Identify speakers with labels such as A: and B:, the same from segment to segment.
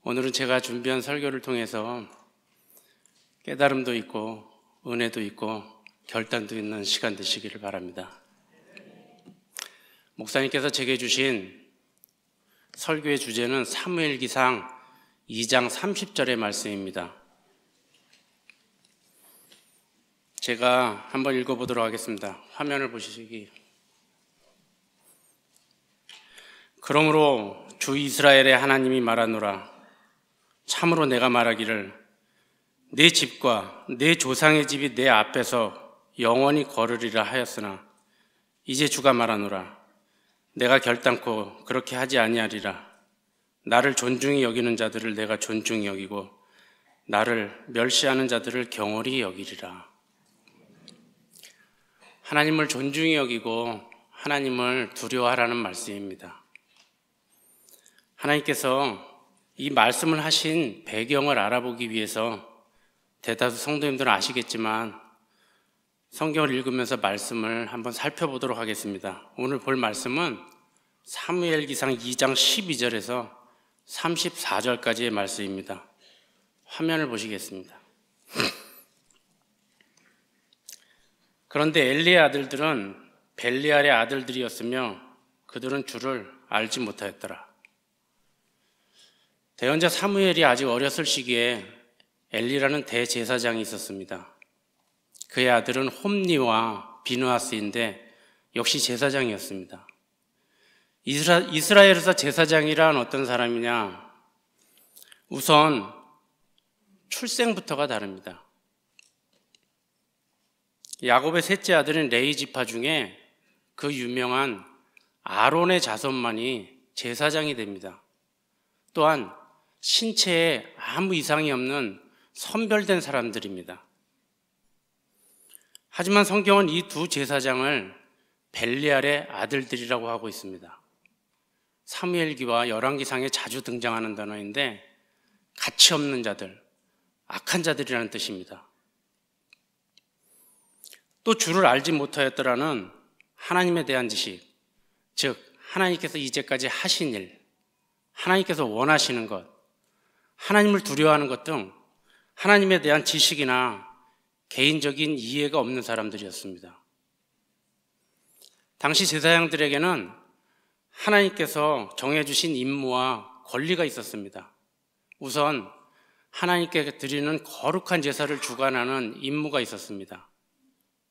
A: 오늘은 제가 준비한 설교를 통해서 깨달음도 있고 은혜도 있고 결단도 있는 시간 되시기를 바랍니다. 목사님께서 제게 주신 설교의 주제는 사무엘기상 2장 30절의 말씀입니다. 제가 한번 읽어보도록 하겠습니다. 화면을 보시기. 그러므로 주 이스라엘의 하나님이 말하노라. 참으로 내가 말하기를 내 집과 내 조상의 집이 내 앞에서 영원히 걸으리라 하였으나 이제 주가 말하노라. 내가 결단코 그렇게 하지 아니하리라. 나를 존중히 여기는 자들을 내가 존중히 여기고 나를 멸시하는 자들을 경홀히 여기리라. 하나님을 존중히 여기고 하나님을 두려워하라는 말씀입니다. 하나님께서 이 말씀을 하신 배경을 알아보기 위해서 대다수 성도님들은 아시겠지만 성경을 읽으면서 말씀을 한번 살펴보도록 하겠습니다. 오늘 볼 말씀은 사무엘기상 2장 12절에서 34절까지의 말씀입니다. 화면을 보시겠습니다. 그런데 엘리의 아들들은 벨리알의 아들들이었으며 그들은 주를 알지 못하였더라. 대언자 사무엘이 아직 어렸을 시기에 엘리라는 대제사장이 있었습니다. 그의 아들은 홈니와 비느하스인데 역시 제사장이었습니다. 이스라엘에서 제사장이란 어떤 사람이냐? 우선 출생부터가 다릅니다. 야곱의 셋째 아들인 레위 지파 중에 그 유명한 아론의 자손만이 제사장이 됩니다. 또한 신체에 아무 이상이 없는 선별된 사람들입니다. 하지만 성경은 이 두 제사장을 벨리알의 아들들이라고 하고 있습니다. 사무엘기와 열왕기상에 자주 등장하는 단어인데 가치 없는 자들, 악한 자들이라는 뜻입니다. 또 주를 알지 못하였더라는 하나님에 대한 지식, 즉 하나님께서 이제까지 하신 일, 하나님께서 원하시는 것, 하나님을 두려워하는 것 등 하나님에 대한 지식이나 개인적인 이해가 없는 사람들이었습니다. 당시 제사장들에게는 하나님께서 정해주신 임무와 권리가 있었습니다. 우선 하나님께 드리는 거룩한 제사를 주관하는 임무가 있었습니다.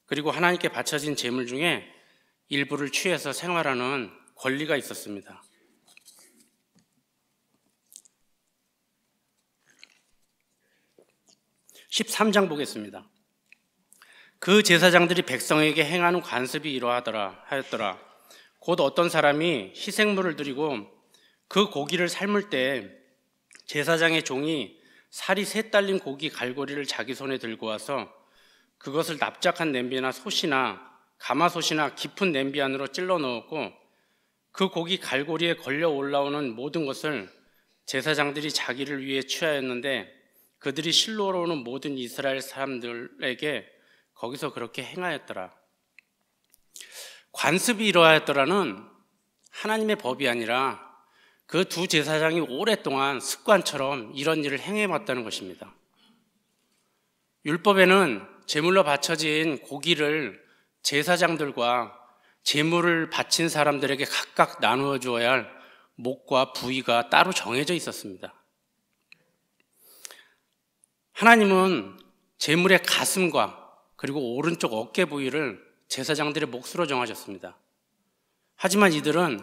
A: 그리고 하나님께 바쳐진 제물 중에 일부를 취해서 생활하는 권리가 있었습니다. 13장 보겠습니다. 그 제사장들이 백성에게 행하는 관습이 이러하였더라. 곧 어떤 사람이 희생물을 드리고 그 고기를 삶을 때 제사장의 종이 살이 셋 달린 고기 갈고리를 자기 손에 들고 와서 그것을 납작한 냄비나 솥이나 가마솥이나 깊은 냄비 안으로 찔러 넣었고 그 고기 갈고리에 걸려 올라오는 모든 것을 제사장들이 자기를 위해 취하였는데 그들이 실로로 오는 모든 이스라엘 사람들에게 거기서 그렇게 행하였더라. 관습이 이러하였더라는 하나님의 법이 아니라 그 두 제사장이 오랫동안 습관처럼 이런 일을 행해왔다는 것입니다. 율법에는 제물로 바쳐진 고기를 제사장들과 제물을 바친 사람들에게 각각 나누어 주어야 할 목과 부위가 따로 정해져 있었습니다. 하나님은 제물의 가슴과 그리고 오른쪽 어깨 부위를 제사장들의 몫으로 정하셨습니다. 하지만 이들은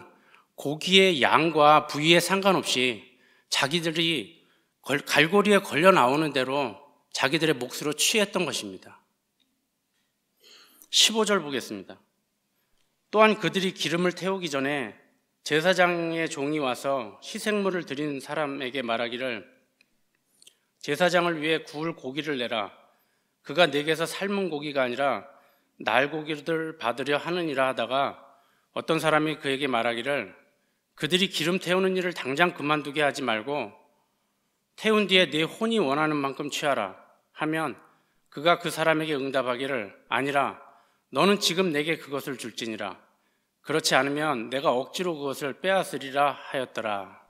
A: 고기의 양과 부위에 상관없이 자기들이 갈고리에 걸려 나오는 대로 자기들의 몫으로 취했던 것입니다. 15절 보겠습니다. 또한 그들이 기름을 태우기 전에 제사장의 종이 와서 희생물을 드린 사람에게 말하기를 제사장을 위해 구울 고기를 내라. 그가 내게서 삶은 고기가 아니라 날고기를 받으려 하느니라 하다가 어떤 사람이 그에게 말하기를 그들이 기름 태우는 일을 당장 그만두게 하지 말고 태운 뒤에 내 혼이 원하는 만큼 취하라 하면 그가 그 사람에게 응답하기를 아니라 너는 지금 내게 그것을 줄지니라. 그렇지 않으면 내가 억지로 그것을 빼앗으리라 하였더라.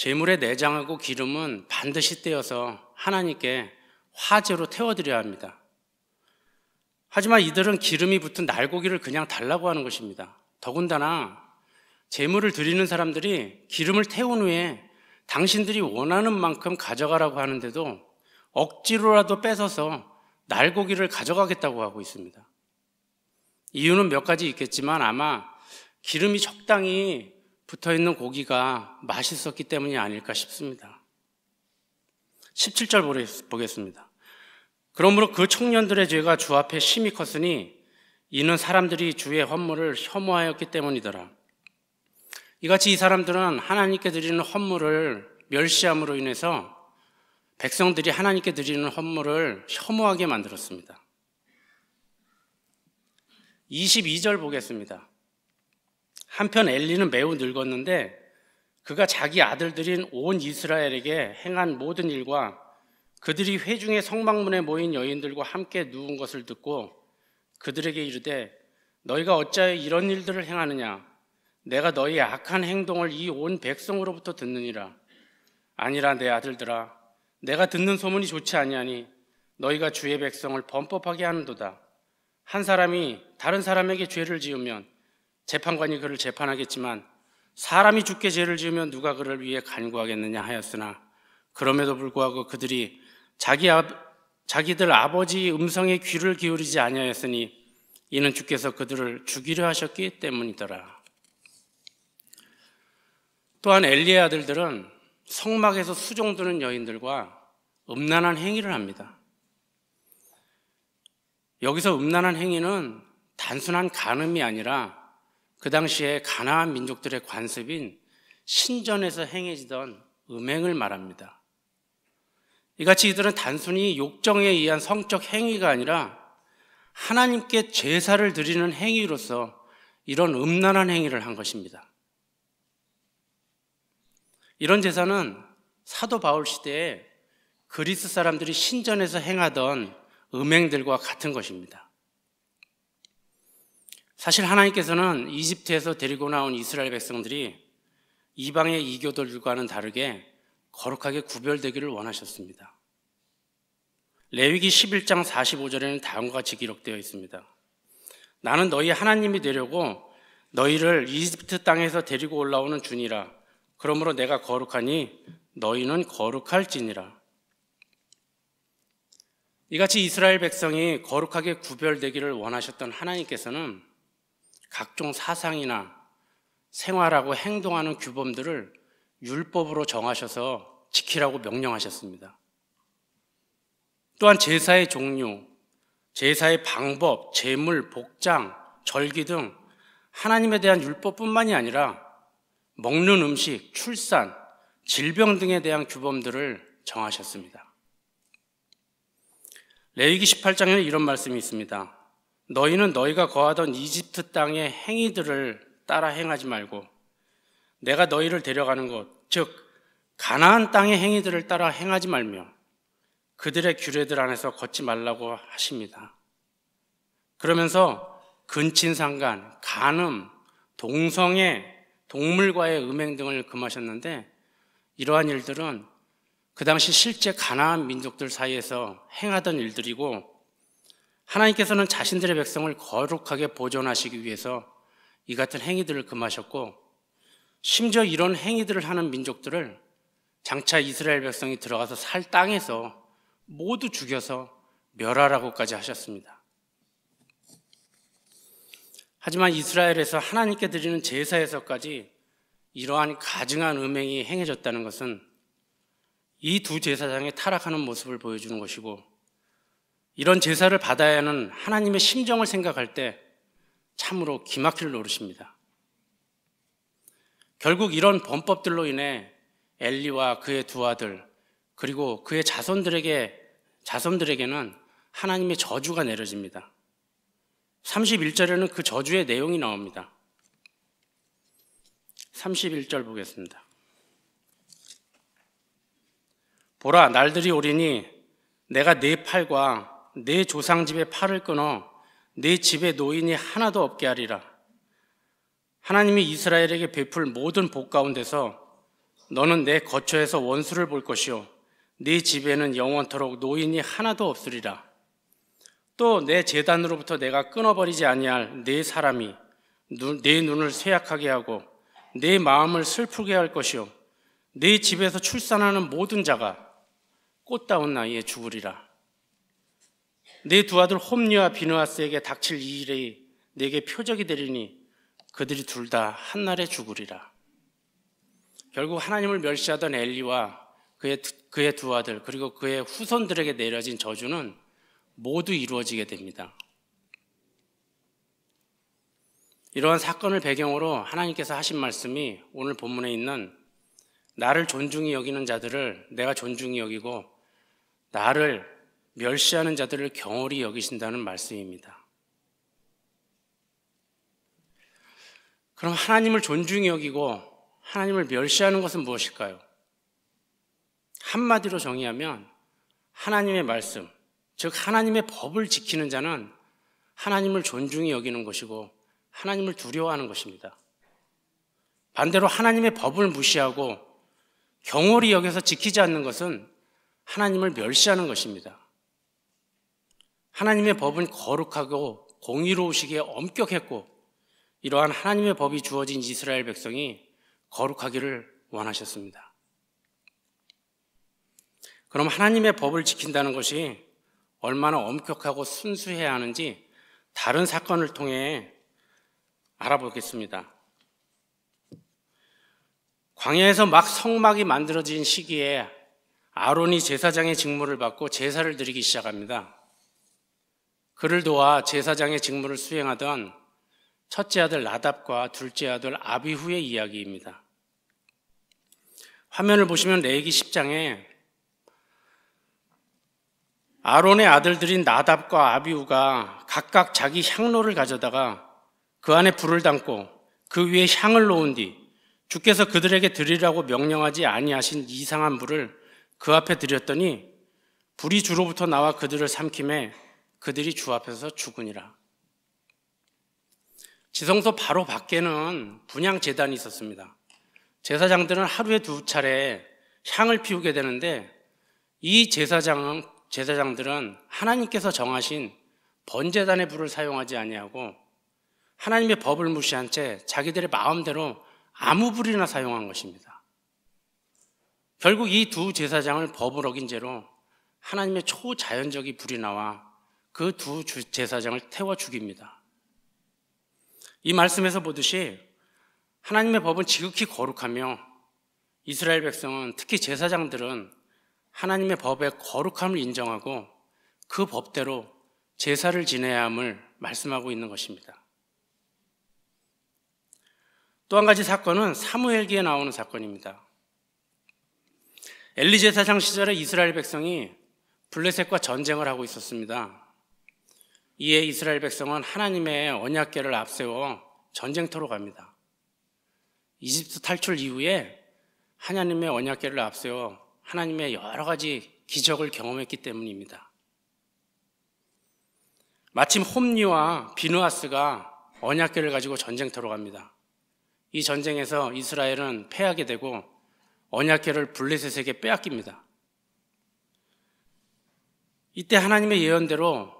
A: 제물의 내장하고 기름은 반드시 떼어서 하나님께 화제로 태워드려야 합니다. 하지만 이들은 기름이 붙은 날고기를 그냥 달라고 하는 것입니다. 더군다나 제물을 드리는 사람들이 기름을 태운 후에 당신들이 원하는 만큼 가져가라고 하는데도 억지로라도 뺏어서 날고기를 가져가겠다고 하고 있습니다. 이유는 몇 가지 있겠지만 아마 기름이 적당히 붙어있는 고기가 맛있었기 때문이 아닐까 싶습니다. 17절 보겠습니다. 그러므로 그 청년들의 죄가 주 앞에 심히 컸으니 이는 사람들이 주의 헌물을 혐오하였기 때문이더라. 이같이 이 사람들은 하나님께 드리는 헌물을 멸시함으로 인해서 백성들이 하나님께 드리는 헌물을 혐오하게 만들었습니다. 22절 보겠습니다. 한편 엘리는 매우 늙었는데 그가 자기 아들들인 온 이스라엘에게 행한 모든 일과 그들이 회중의 성막문에 모인 여인들과 함께 누운 것을 듣고 그들에게 이르되 너희가 어찌하여 이런 일들을 행하느냐? 내가 너희의 악한 행동을 이 온 백성으로부터 듣느니라. 아니라 내 아들들아, 내가 듣는 소문이 좋지 아니하니 너희가 주의 백성을 범법하게 하는도다. 한 사람이 다른 사람에게 죄를 지으면 재판관이 그를 재판하겠지만 사람이 주께 죄를 지으면 누가 그를 위해 간구하겠느냐 하였으나 그럼에도 불구하고 그들이 자기들 아버지의 음성에 귀를 기울이지 아니하였으니 이는 주께서 그들을 죽이려 하셨기 때문이더라. 또한 엘리의 아들들은 성막에서 수종드는 여인들과 음란한 행위를 합니다. 여기서 음란한 행위는 단순한 간음이 아니라 그 당시에 가나안 민족들의 관습인 신전에서 행해지던 음행을 말합니다. 이같이 이들은 단순히 욕정에 의한 성적 행위가 아니라 하나님께 제사를 드리는 행위로서 이런 음란한 행위를 한 것입니다. 이런 제사는 사도 바울 시대에 그리스 사람들이 신전에서 행하던 음행들과 같은 것입니다. 사실 하나님께서는 이집트에서 데리고 나온 이스라엘 백성들이 이방의 이교도들과는 다르게 거룩하게 구별되기를 원하셨습니다. 레위기 11장 45절에는 다음과 같이 기록되어 있습니다. 나는 너희 하나님이 되려고 너희를 이집트 땅에서 데리고 올라오는 주니라. 그러므로 내가 거룩하니 너희는 거룩할지니라. 이같이 이스라엘 백성이 거룩하게 구별되기를 원하셨던 하나님께서는 각종 사상이나 생활하고 행동하는 규범들을 율법으로 정하셔서 지키라고 명령하셨습니다. 또한 제사의 종류, 제사의 방법, 제물, 복장, 절기 등 하나님에 대한 율법뿐만이 아니라 먹는 음식, 출산, 질병 등에 대한 규범들을 정하셨습니다. 레위기 18장에는 이런 말씀이 있습니다. 너희는 너희가 거하던 이집트 땅의 행위들을 따라 행하지 말고 내가 너희를 데려가는 곳, 즉 가나안 땅의 행위들을 따라 행하지 말며 그들의 규례들 안에서 걷지 말라고 하십니다. 그러면서 근친상간, 간음, 동성애, 동물과의 음행 등을 금하셨는데 이러한 일들은 그 당시 실제 가나안 민족들 사이에서 행하던 일들이고 하나님께서는 자신들의 백성을 거룩하게 보존하시기 위해서 이 같은 행위들을 금하셨고 심지어 이런 행위들을 하는 민족들을 장차 이스라엘 백성이 들어가서 살 땅에서 모두 죽여서 멸하라고까지 하셨습니다. 하지만 이스라엘에서 하나님께 드리는 제사에서까지 이러한 가증한 음행이 행해졌다는 것은 이 두 제사장의 타락하는 모습을 보여주는 것이고 이런 제사를 받아야 하는 하나님의 심정을 생각할 때 참으로 기막힐 노릇입니다. 결국 이런 범법들로 인해 엘리와 그의 두 아들 그리고 그의 자손들에게는 하나님의 저주가 내려집니다. 31절에는 그 저주의 내용이 나옵니다. 31절 보겠습니다. 보라, 날들이 오리니 내가 네 팔과 내 조상 집의 팔을 끊어 내 집에 노인이 하나도 없게 하리라. 하나님이 이스라엘에게 베풀 모든 복 가운데서 너는 내 거처에서 원수를 볼 것이요 네 집에는 영원토록 노인이 하나도 없으리라. 또 내 제단으로부터 내가 끊어버리지 아니할 네 사람이 네 눈을 쇠약하게 하고 네 마음을 슬프게 할 것이요 네 집에서 출산하는 모든 자가 꽃다운 나이에 죽으리라. 네 두 아들 홈리와 비느하스에게 닥칠 이 일이 내게 표적이 되리니 그들이 둘 다 한날에 죽으리라. 결국 하나님을 멸시하던 엘리와 그의 두 아들 그리고 그의 후손들에게 내려진 저주는 모두 이루어지게 됩니다. 이러한 사건을 배경으로 하나님께서 하신 말씀이 오늘 본문에 있는 나를 존중히 여기는 자들을 내가 존중히 여기고 나를 멸시하는 자들을 경홀히 여기신다는 말씀입니다. 그럼 하나님을 존중히 여기고 하나님을 멸시하는 것은 무엇일까요? 한마디로 정의하면 하나님의 말씀, 즉 하나님의 법을 지키는 자는 하나님을 존중히 여기는 것이고 하나님을 두려워하는 것입니다. 반대로 하나님의 법을 무시하고 경홀히 여겨서 지키지 않는 것은 하나님을 멸시하는 것입니다. 하나님의 법은 거룩하고 공의로우시기에 엄격했고 이러한 하나님의 법이 주어진 이스라엘 백성이 거룩하기를 원하셨습니다. 그럼 하나님의 법을 지킨다는 것이 얼마나 엄격하고 순수해야 하는지 다른 사건을 통해 알아보겠습니다. 광야에서 막 성막이 만들어진 시기에 아론이 제사장의 직무를 받고 제사를 드리기 시작합니다. 그를 도와 제사장의 직무를 수행하던 첫째 아들 나답과 둘째 아들 아비후의 이야기입니다. 화면을 보시면 레위기 10장에 아론의 아들들인 나답과 아비후가 각각 자기 향로를 가져다가 그 안에 불을 담고 그 위에 향을 놓은 뒤 주께서 그들에게 드리라고 명령하지 아니하신 이상한 불을 그 앞에 드렸더니 불이 주로부터 나와 그들을 삼킴에 그들이 주 앞에서 죽으니라. 지성소 바로 밖에는 분향 제단이 있었습니다. 제사장들은 하루에 2차례 향을 피우게 되는데 이 제사장들은 하나님께서 정하신 번제단의 불을 사용하지 아니하고 하나님의 법을 무시한 채 자기들의 마음대로 아무 불이나 사용한 것입니다. 결국 이 두 제사장을 법을 어긴 죄로 하나님의 초자연적인 불이 나와 그 두 제사장을 태워 죽입니다. 이 말씀에서 보듯이 하나님의 법은 지극히 거룩하며 이스라엘 백성은 특히 제사장들은 하나님의 법의 거룩함을 인정하고 그 법대로 제사를 지내야 함을 말씀하고 있는 것입니다. 또 한 가지 사건은 사무엘기에 나오는 사건입니다. 엘리 제사장 시절에 이스라엘 백성이 블레셋과 전쟁을 하고 있었습니다. 이에 이스라엘 백성은 하나님의 언약궤를 앞세워 전쟁터로 갑니다. 이집트 탈출 이후에 하나님의 언약궤를 앞세워 하나님의 여러 가지 기적을 경험했기 때문입니다. 마침 홈리와 비느하스가 언약궤를 가지고 전쟁터로 갑니다. 이 전쟁에서 이스라엘은 패하게 되고 언약궤를 블레셋에게 빼앗깁니다. 이때 하나님의 예언대로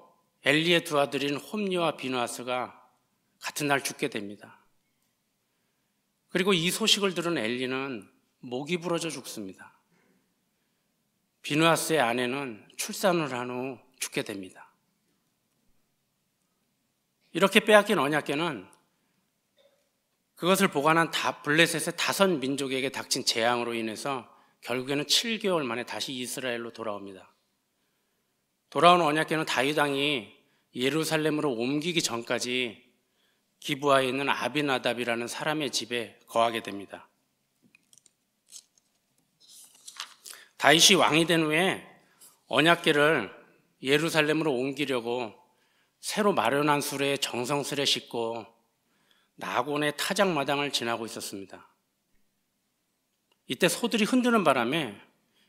A: 엘리의 두 아들인 홈리와 비느하스가 같은 날 죽게 됩니다. 그리고 이 소식을 들은 엘리는 목이 부러져 죽습니다. 비느하스의 아내는 출산을 한 후 죽게 됩니다. 이렇게 빼앗긴 언약궤는 그것을 보관한 블레셋의 5민족에게 닥친 재앙으로 인해서 결국에는 7개월 만에 다시 이스라엘로 돌아옵니다. 돌아온 언약궤는 다윗 왕이 예루살렘으로 옮기기 전까지 기브아에 있는 아비나답이라는 사람의 집에 거하게 됩니다. 다윗이 왕이 된 후에 언약궤를 예루살렘으로 옮기려고 새로 마련한 수레에 정성스레 싣고 나곤의 타작마당을 지나고 있었습니다. 이때 소들이 흔드는 바람에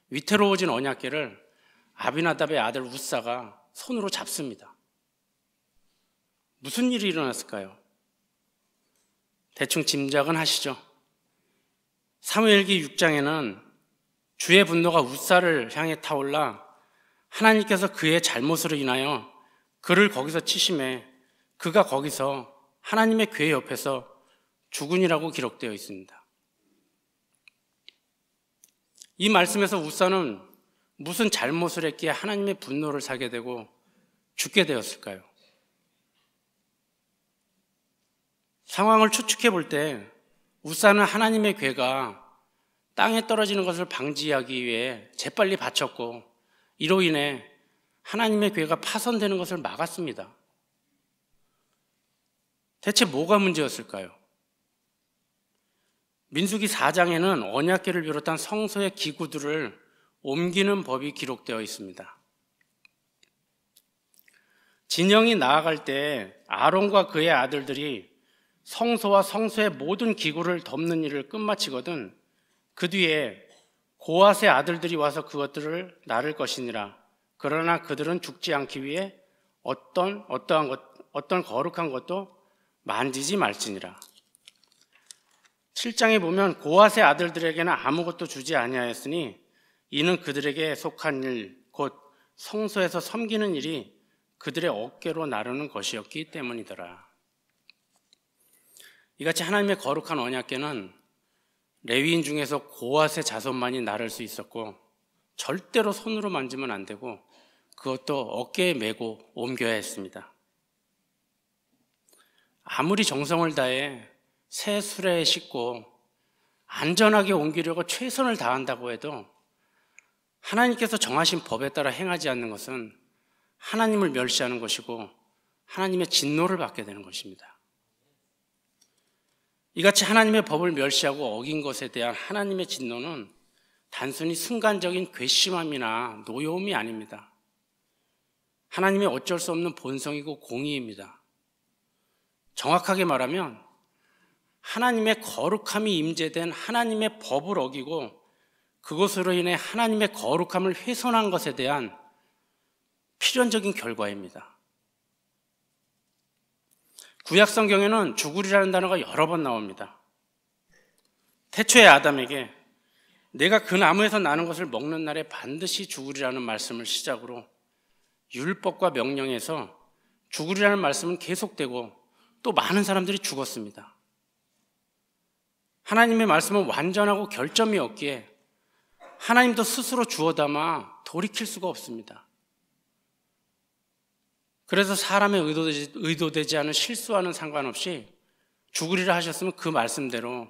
A: 위태로워진 언약궤를 아비나답의 아들 우사가 손으로 잡습니다. 무슨 일이 일어났을까요? 대충 짐작은 하시죠? 사무엘기 6장에는 주의 분노가 웃사를 향해 타올라 하나님께서 그의 잘못으로 인하여 그를 거기서 치심해 그가 거기서 하나님의 궤 옆에서 죽으니라고 기록되어 있습니다. 이 말씀에서 웃사는 무슨 잘못을 했기에 하나님의 분노를 사게 되고 죽게 되었을까요? 상황을 추측해 볼 때 웃사는 하나님의 궤가 땅에 떨어지는 것을 방지하기 위해 재빨리 바쳤고 이로 인해 하나님의 궤가 파손되는 것을 막았습니다. 대체 뭐가 문제였을까요? 민수기 4장에는 언약궤를 비롯한 성소의 기구들을 옮기는 법이 기록되어 있습니다. 진영이 나아갈 때 아론과 그의 아들들이 성소와 성소의 모든 기구를 덮는 일을 끝마치거든 그 뒤에 고앗의 아들들이 와서 그것들을 나를 것이니라. 그러나 그들은 죽지 않기 위해 어떤 거룩한 것도 만지지 말지니라. 7장에 보면 고앗의 아들들에게는 아무것도 주지 아니하였으니 이는 그들에게 속한 일, 곧 성소에서 섬기는 일이 그들의 어깨로 나르는 것이었기 때문이더라. 이같이 하나님의 거룩한 언약궤는 레위인 중에서 고앗의 자손만이 나를 수 있었고 절대로 손으로 만지면 안 되고 그것도 어깨에 메고 옮겨야 했습니다. 아무리 정성을 다해 새 수레에 싣고 안전하게 옮기려고 최선을 다한다고 해도 하나님께서 정하신 법에 따라 행하지 않는 것은 하나님을 멸시하는 것이고 하나님의 진노를 받게 되는 것입니다. 이같이 하나님의 법을 멸시하고 어긴 것에 대한 하나님의 진노는 단순히 순간적인 괘씸함이나 노여움이 아닙니다. 하나님의 어쩔 수 없는 본성이고 공의입니다. 정확하게 말하면 하나님의 거룩함이 임재된 하나님의 법을 어기고 그것으로 인해 하나님의 거룩함을 훼손한 것에 대한 필연적인 결과입니다. 구약 성경에는 죽으리라는 단어가 여러 번 나옵니다. 태초의 아담에게 내가 그 나무에서 나는 것을 먹는 날에 반드시 죽으리라는 말씀을 시작으로 율법과 명령에서 죽으리라는 말씀은 계속되고 또 많은 사람들이 죽었습니다. 하나님의 말씀은 완전하고 결점이 없기에 하나님도 스스로 주워 담아 돌이킬 수가 없습니다. 그래서 사람의 의도되지 않은 실수와는 상관없이 죽으리라 하셨으면 그 말씀대로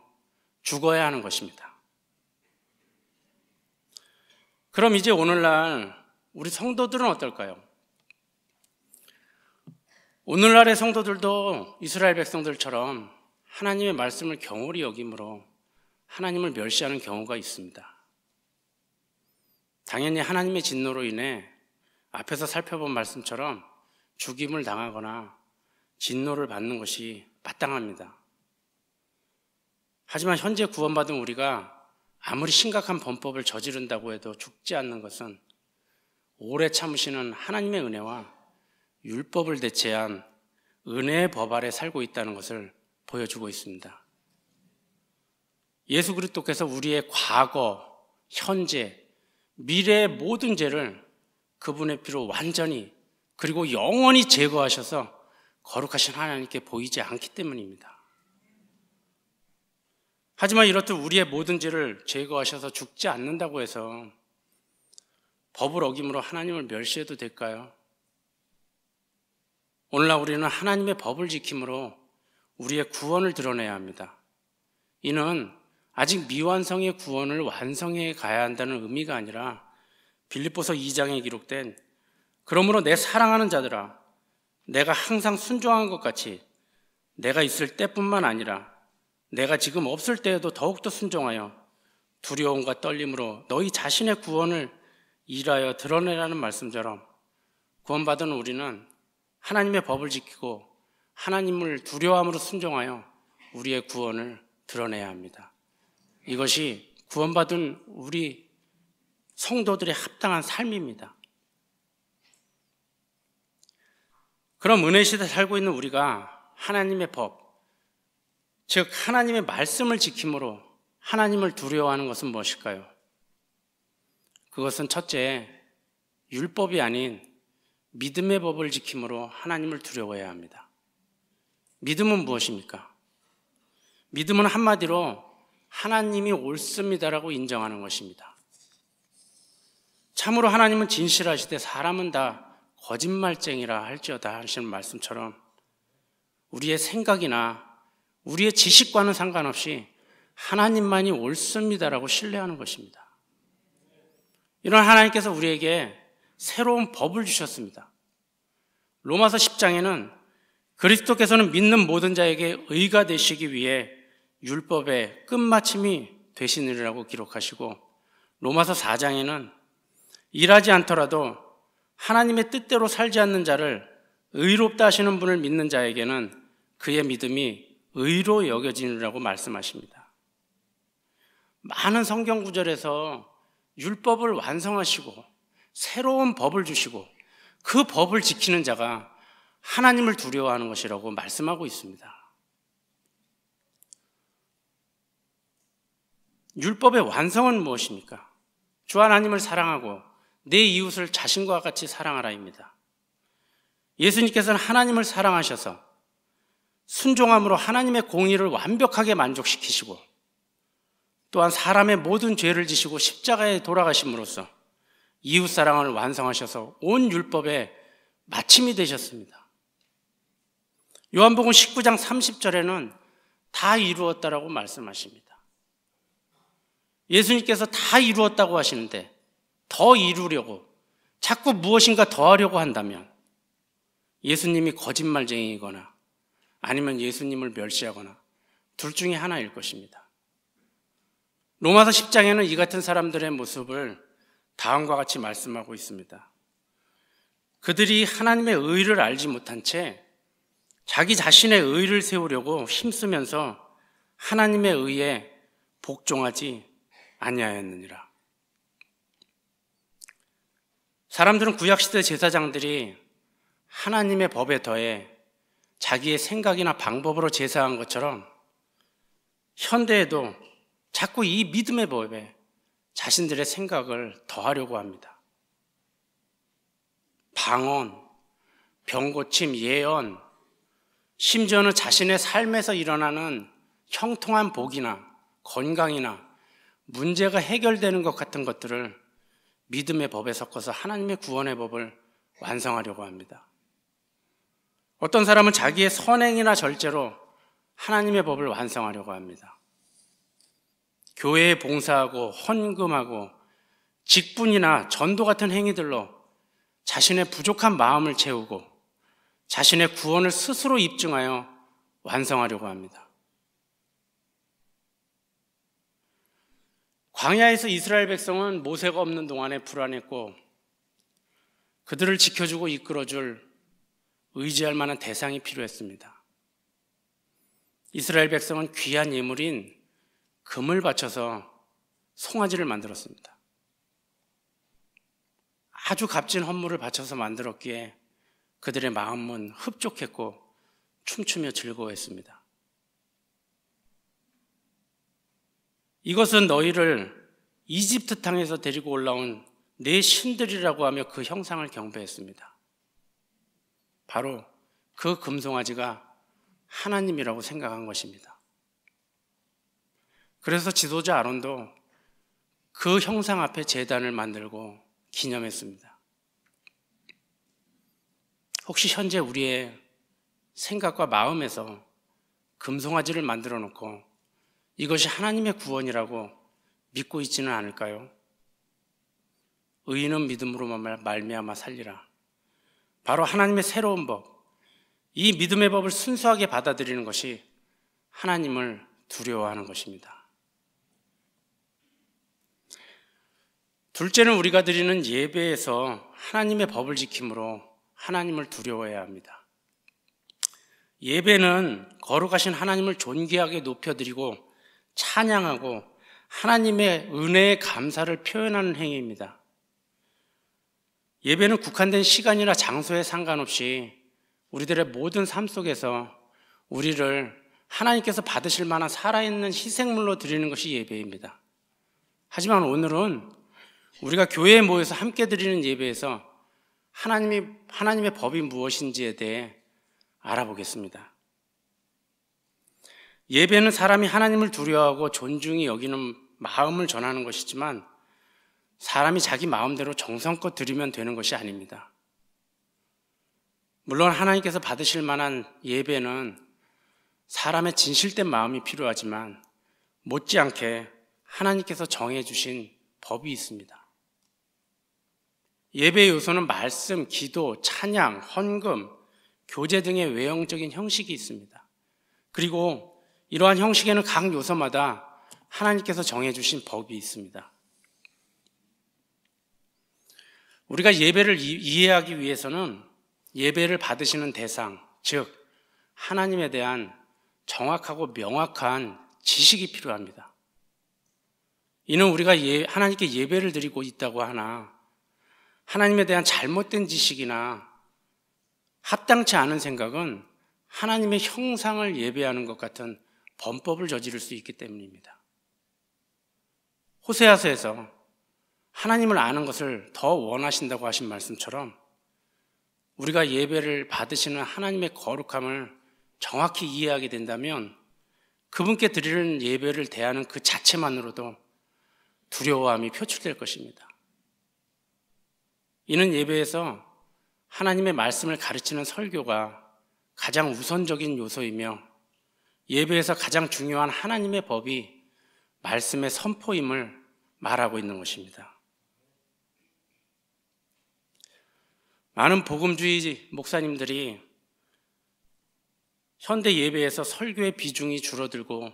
A: 죽어야 하는 것입니다. 그럼 이제 오늘날 우리 성도들은 어떨까요? 오늘날의 성도들도 이스라엘 백성들처럼 하나님의 말씀을 경홀히 여김으로 하나님을 멸시하는 경우가 있습니다. 당연히 하나님의 진노로 인해 앞에서 살펴본 말씀처럼 죽임을 당하거나 진노를 받는 것이 마땅합니다. 하지만 현재 구원받은 우리가 아무리 심각한 범법을 저지른다고 해도 죽지 않는 것은 오래 참으시는 하나님의 은혜와 율법을 대체한 은혜의 법 아래 살고 있다는 것을 보여주고 있습니다. 예수 그리스도께서 우리의 과거, 현재, 미래의 모든 죄를 그분의 피로 완전히 그리고 영원히 제거하셔서 거룩하신 하나님께 보이지 않기 때문입니다. 하지만 이렇듯 우리의 모든 죄를 제거하셔서 죽지 않는다고 해서 법을 어김으로 하나님을 멸시해도 될까요? 오늘날 우리는 하나님의 법을 지킴으로 우리의 구원을 드러내야 합니다. 이는 아직 미완성의 구원을 완성해 가야 한다는 의미가 아니라 빌립보서 2장에 기록된 그러므로 내 사랑하는 자들아 내가 항상 순종한 것 같이 내가 있을 때뿐만 아니라 내가 지금 없을 때에도 더욱더 순종하여 두려움과 떨림으로 너희 자신의 구원을 일하여 드러내라는 말씀처럼 구원받은 우리는 하나님의 법을 지키고 하나님을 두려워함으로 순종하여 우리의 구원을 드러내야 합니다. 이것이 구원받은 우리 성도들의 합당한 삶입니다. 그럼 은혜 시대에 살고 있는 우리가 하나님의 법, 즉 하나님의 말씀을 지킴으로 하나님을 두려워하는 것은 무엇일까요? 그것은 첫째, 율법이 아닌 믿음의 법을 지킴으로 하나님을 두려워해야 합니다. 믿음은 무엇입니까? 믿음은 한마디로 하나님이 옳습니다라고 인정하는 것입니다. 참으로 하나님은 진실하시되 사람은 다 거짓말쟁이라 할지어다 하시는 말씀처럼 우리의 생각이나 우리의 지식과는 상관없이 하나님만이 옳습니다라고 신뢰하는 것입니다. 이런 하나님께서 우리에게 새로운 법을 주셨습니다. 로마서 10장에는 그리스도께서는 믿는 모든 자에게 의가 되시기 위해 율법의 끝마침이 되시느니라고 기록하시고, 로마서 4장에는 일하지 않더라도 하나님의 뜻대로 살지 않는 자를 의롭다 하시는 분을 믿는 자에게는 그의 믿음이 의로 여겨지느라고 말씀하십니다. 많은 성경 구절에서 율법을 완성하시고 새로운 법을 주시고 그 법을 지키는 자가 하나님을 두려워하는 것이라고 말씀하고 있습니다. 율법의 완성은 무엇입니까? 주 하나님을 사랑하고 내 이웃을 자신과 같이 사랑하라입니다. 예수님께서는 하나님을 사랑하셔서 순종함으로 하나님의 공의를 완벽하게 만족시키시고 또한 사람의 모든 죄를 지시고 십자가에 돌아가심으로써 이웃사랑을 완성하셔서 온 율법의 마침이 되셨습니다. 요한복음 19장 30절에는 다 이루었다라고 말씀하십니다. 예수님께서 다 이루었다고 하시는데 더 이루려고 자꾸 무엇인가 더 하려고 한다면 예수님이 거짓말쟁이이거나 아니면 예수님을 멸시하거나 둘 중에 하나일 것입니다. 로마서 10장에는 이 같은 사람들의 모습을 다음과 같이 말씀하고 있습니다. 그들이 하나님의 의를 알지 못한 채 자기 자신의 의를 세우려고 힘쓰면서 하나님의 의에 복종하지 아니하였느니라. 사람들은 구약시대 제사장들이 하나님의 법에 더해 자기의 생각이나 방법으로 제사한 것처럼 현대에도 자꾸 이 믿음의 법에 자신들의 생각을 더하려고 합니다. 방언, 병고침, 예언, 심지어는 자신의 삶에서 일어나는 형통한 복이나 건강이나 문제가 해결되는 것 같은 것들을 믿음의 법에 섞어서 하나님의 구원의 법을 완성하려고 합니다. 어떤 사람은 자기의 선행이나 절제로 하나님의 법을 완성하려고 합니다. 교회에 봉사하고 헌금하고 직분이나 전도 같은 행위들로 자신의 부족한 마음을 채우고 자신의 구원을 스스로 입증하여 완성하려고 합니다. 광야에서 이스라엘 백성은 모세가 없는 동안에 불안했고 그들을 지켜주고 이끌어줄 의지할 만한 대상이 필요했습니다. 이스라엘 백성은 귀한 예물인 금을 바쳐서 송아지를 만들었습니다. 아주 값진 헌물을 바쳐서 만들었기에 그들의 마음은 흡족했고 춤추며 즐거워했습니다. 이것은 너희를 이집트 땅에서 데리고 올라온 내 신들이라고 하며 그 형상을 경배했습니다. 바로 그 금송아지가 하나님이라고 생각한 것입니다. 그래서 지도자 아론도 그 형상 앞에 제단을 만들고 기념했습니다. 혹시 현재 우리의 생각과 마음에서 금송아지를 만들어 놓고 이것이 하나님의 구원이라고 믿고 있지는 않을까요? 의인은 믿음으로 말미암아 살리라. 바로 하나님의 새로운 법, 이 믿음의 법을 순수하게 받아들이는 것이 하나님을 두려워하는 것입니다. 둘째는 우리가 드리는 예배에서 하나님의 법을 지킴으로 하나님을 두려워해야 합니다. 예배는 거룩하신 하나님을 존귀하게 높여드리고 찬양하고 하나님의 은혜의 감사를 표현하는 행위입니다. 예배는 국한된 시간이나 장소에 상관없이 우리들의 모든 삶 속에서 우리를 하나님께서 받으실 만한 살아있는 희생물로 드리는 것이 예배입니다. 하지만 오늘은 우리가 교회에 모여서 함께 드리는 예배에서 하나님의 법이 무엇인지에 대해 알아보겠습니다. 예배는 사람이 하나님을 두려워하고 존중히 여기는 마음을 전하는 것이지만 사람이 자기 마음대로 정성껏 드리면 되는 것이 아닙니다. 물론 하나님께서 받으실 만한 예배는 사람의 진실된 마음이 필요하지만 못지않게 하나님께서 정해주신 법이 있습니다. 예배의 요소는 말씀, 기도, 찬양, 헌금, 교제 등의 외형적인 형식이 있습니다. 그리고 이러한 형식에는 각 요소마다 하나님께서 정해주신 법이 있습니다. 우리가 예배를 이해하기 위해서는 예배를 받으시는 대상, 즉 하나님에 대한 정확하고 명확한 지식이 필요합니다. 이는 우리가 하나님께 예배를 드리고 있다고 하나 하나님에 대한 잘못된 지식이나 합당치 않은 생각은 하나님의 형상을 예배하는 것 같은 범법을 저지를 수 있기 때문입니다. 호세아서에서 하나님을 아는 것을 더 원하신다고 하신 말씀처럼 우리가 예배를 받으시는 하나님의 거룩함을 정확히 이해하게 된다면 그분께 드리는 예배를 대하는 그 자체만으로도 두려워함이 표출될 것입니다. 이는 예배에서 하나님의 말씀을 가르치는 설교가 가장 우선적인 요소이며 예배에서 가장 중요한 하나님의 법이 말씀의 선포임을 말하고 있는 것입니다. 많은 복음주의 목사님들이 현대 예배에서 설교의 비중이 줄어들고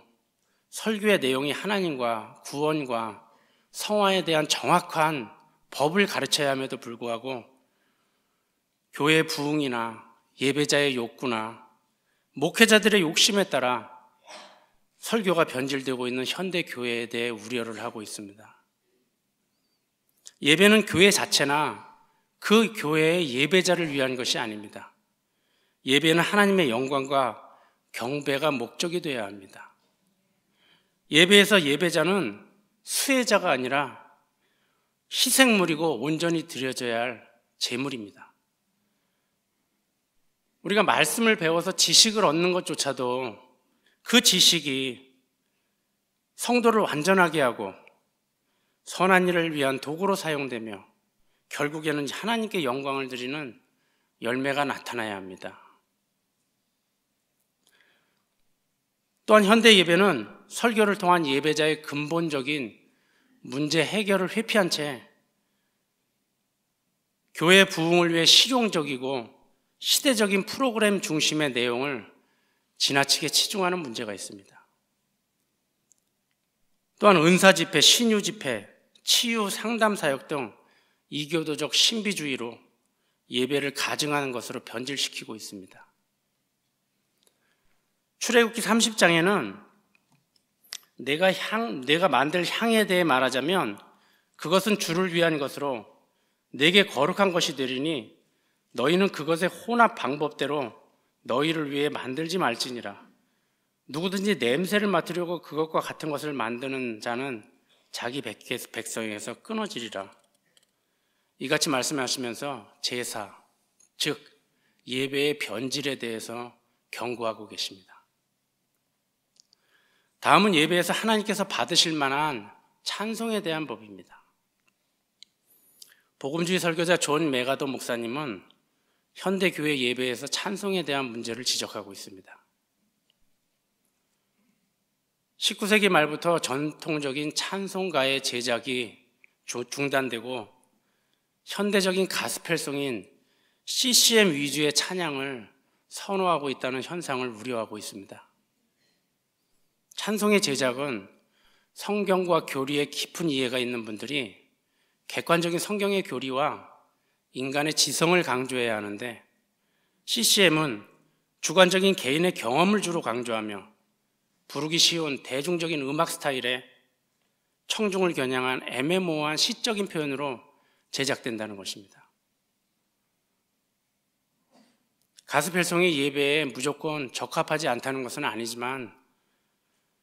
A: 설교의 내용이 하나님과 구원과 성화에 대한 정확한 법을 가르쳐야 함에도 불구하고 교회 부흥이나 예배자의 욕구나 목회자들의 욕심에 따라 설교가 변질되고 있는 현대 교회에 대해 우려를 하고 있습니다. 예배는 교회 자체나 그 교회의 예배자를 위한 것이 아닙니다. 예배는 하나님의 영광과 경배가 목적이 되어야 합니다. 예배에서 예배자는 수혜자가 아니라 희생물이고 온전히 드려져야 할 제물입니다. 우리가 말씀을 배워서 지식을 얻는 것조차도 그 지식이 성도를 완전하게 하고 선한 일을 위한 도구로 사용되며 결국에는 하나님께 영광을 드리는 열매가 나타나야 합니다. 또한 현대 예배는 설교를 통한 예배자의 근본적인 문제 해결을 회피한 채 교회 부흥을 위해 실용적이고 시대적인 프로그램 중심의 내용을 지나치게 치중하는 문제가 있습니다. 또한 은사 집회, 신유 집회, 치유 상담 사역 등 이교도적 신비주의로 예배를 가증하는 것으로 변질시키고 있습니다. 출애굽기 30장에는 내가 만들 향에 대해 말하자면 그것은 주를 위한 것으로 내게 거룩한 것이 되리니 너희는 그것의 혼합 방법대로 너희를 위해 만들지 말지니라. 누구든지 냄새를 맡으려고 그것과 같은 것을 만드는 자는 자기 백성에게서 끊어지리라. 이같이 말씀하시면서 제사, 즉 예배의 변질에 대해서 경고하고 계십니다. 다음은 예배에서 하나님께서 받으실 만한 찬송에 대한 법입니다. 복음주의 설교자 존 메가도 목사님은 현대교회 예배에서 찬송에 대한 문제를 지적하고 있습니다. 19세기 말부터 전통적인 찬송가의 제작이 중단되고 현대적인 가스펠송인 CCM 위주의 찬양을 선호하고 있다는 현상을 우려하고 있습니다. 찬송의 제작은 성경과 교리에 깊은 이해가 있는 분들이 객관적인 성경의 교리와 인간의 지성을 강조해야 하는데 CCM은 주관적인 개인의 경험을 주로 강조하며 부르기 쉬운 대중적인 음악 스타일에 청중을 겨냥한 애매모호한 시적인 표현으로 제작된다는 것입니다. 가스펠송이 예배에 무조건 적합하지 않다는 것은 아니지만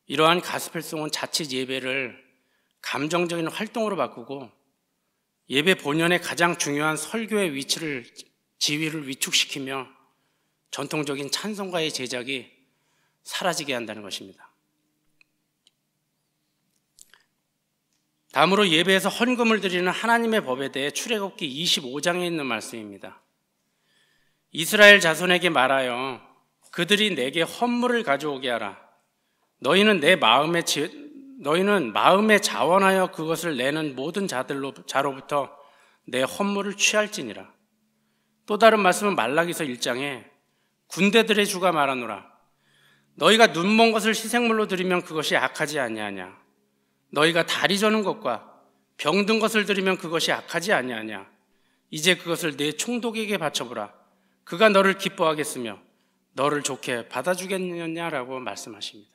A: 이러한 가스펠송은 자칫 예배를 감정적인 활동으로 바꾸고 예배 본연의 가장 중요한 설교의 지위를 위축시키며 전통적인 찬송가의 제작이 사라지게 한다는 것입니다. 다음으로 예배에서 헌금을 드리는 하나님의 법에 대해 출애굽기 25장에 있는 말씀입니다. 이스라엘 자손에게 말하여 그들이 내게 헌물을 가져오게 하라. 너희는 마음에 자원하여 그것을 내는 모든 자로부터 내 헌물을 취할지니라. 또 다른 말씀은 말라기서 1장에 군대들의 주가 말하노라. 너희가 눈먼 것을 희생물로 드리면 그것이 악하지 아니하냐. 너희가 다리 저는 것과 병든 것을 드리면 그것이 악하지 아니하냐. 이제 그것을 내 총독에게 바쳐보라. 그가 너를 기뻐하겠으며 너를 좋게 받아주겠느냐라고 말씀하십니다.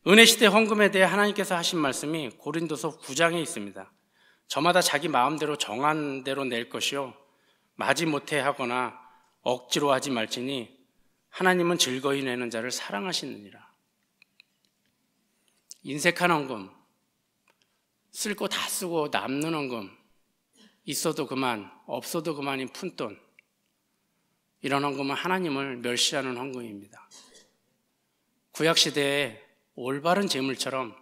A: 은혜시대 헌금에 대해 하나님께서 하신 말씀이 고린도서 9장에 있습니다. 저마다 자기 마음대로 정한 대로 낼 것이요 마지못해 하거나 억지로 하지 말지니 하나님은 즐거이 내는 자를 사랑하시느니라. 인색한 헌금, 쓸 거 다 쓰고 남는 헌금, 있어도 그만, 없어도 그만인 푼돈, 이런 헌금은 하나님을 멸시하는 헌금입니다. 구약시대에 올바른 제물처럼